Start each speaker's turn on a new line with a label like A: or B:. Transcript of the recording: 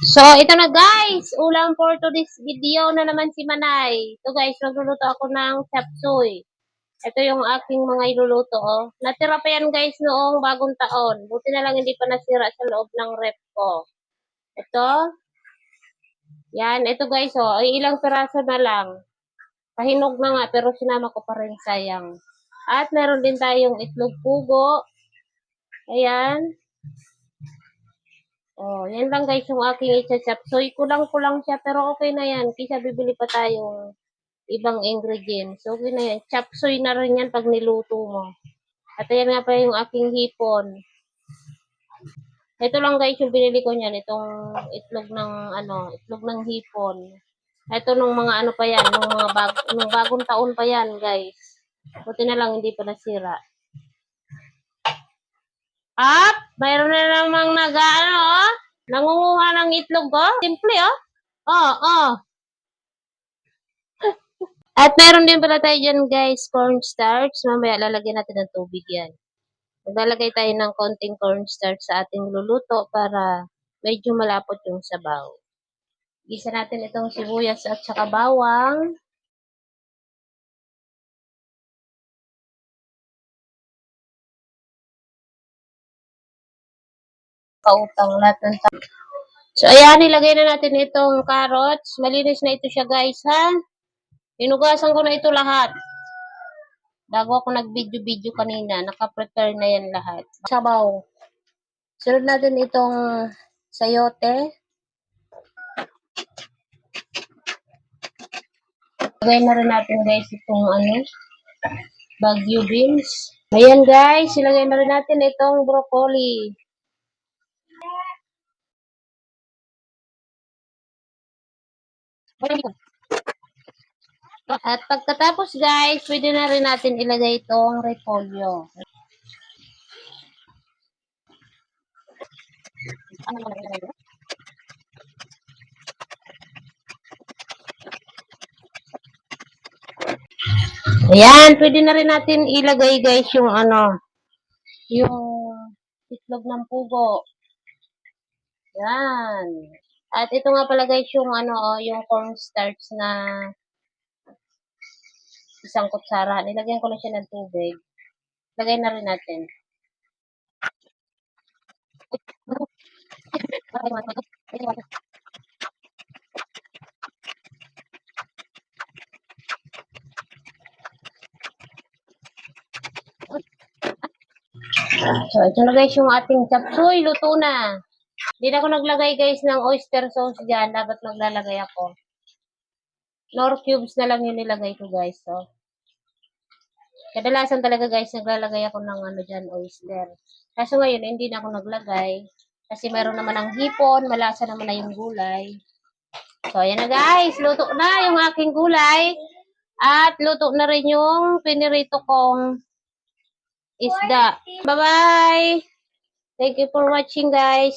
A: So, ito na guys. Ulam for today's video na naman si Manay. Ito guys, magluluto ako ng chapsuy. Ito yung aking mga iluluto. Oh. Natira pa yan guys noong bagong taon. Buti na lang hindi pa nasira sa loob ng rep ko. Ito. Yan. Ito guys, oh. Ay, ilang piraso na lang. Pahinog na nga, pero sinama ko pa rin, sayang. At meron din tayong itlog pugo. Ayan. Oh, yan lang guys yung aking i-chop. So, kulang-kulang siya, pero okay na yan. Kisa bibili pa tayong ibang ingredients. So, okay na yan. Chop suey na rin yan pag niluto mo. At ayan nga pa yung aking hipon. Ito lang guys yung binili ko niyan. Itong itlog ng hipon. Ito nung mga ano pa yan, nung bagong taon pa yan guys. Buti na lang hindi pa nasira. Up! Mayroon na namang nangunguha ng itlog ko. Simple oh. Oh. At meron din pala tayo dyan guys, cornstarch. Mamaya lalagyan natin ng tubig yan. Maglalagay tayo ng konting cornstarch sa ating luluto para medyo malapot yung sabaw. Gisa natin itong sibuyas at saka bawang. Kautang lahat ng tao. So ayan, ilagay na natin itong carrots. Malinis na ito siya guys ha. Hinugasan ko na ito lahat. Bago ako nag-video kanina, naka-prepare na yan lahat. Sabaw. Sunod natin itong sayote. Lagay na rin natin guys itong Baguio beans. Ayan guys, ilagay na rin natin itong broccoli. At pagkatapos guys, pwede na rin natin ilagay itong repolyo. Ayan, pwede na rin natin ilagay guys yung yung itlog ng pugo. Yan. At ito nga pala guys yung yung cornstarch na isang kutsara. Nilagyan ko na siya ng tubig. Lagay na rin natin. So, ito na guys yung ating chapsuy. Luto na. Hindi na ako naglagay guys ng oyster sauce dyan. Dapat maglalagay ako. Nor cubes na lang yung nilagay ko guys. So, kadalasan talaga guys, naglalagay ako ng dyan, oyster. Kaso ngayon, hindi na ako naglagay. Kasi meron naman ang hipon. Malasa naman na yung gulay. So, ayan na guys. Luto na yung aking gulay. At luto na rin yung pinirito kong isda. Bye-bye! Thank you for watching guys.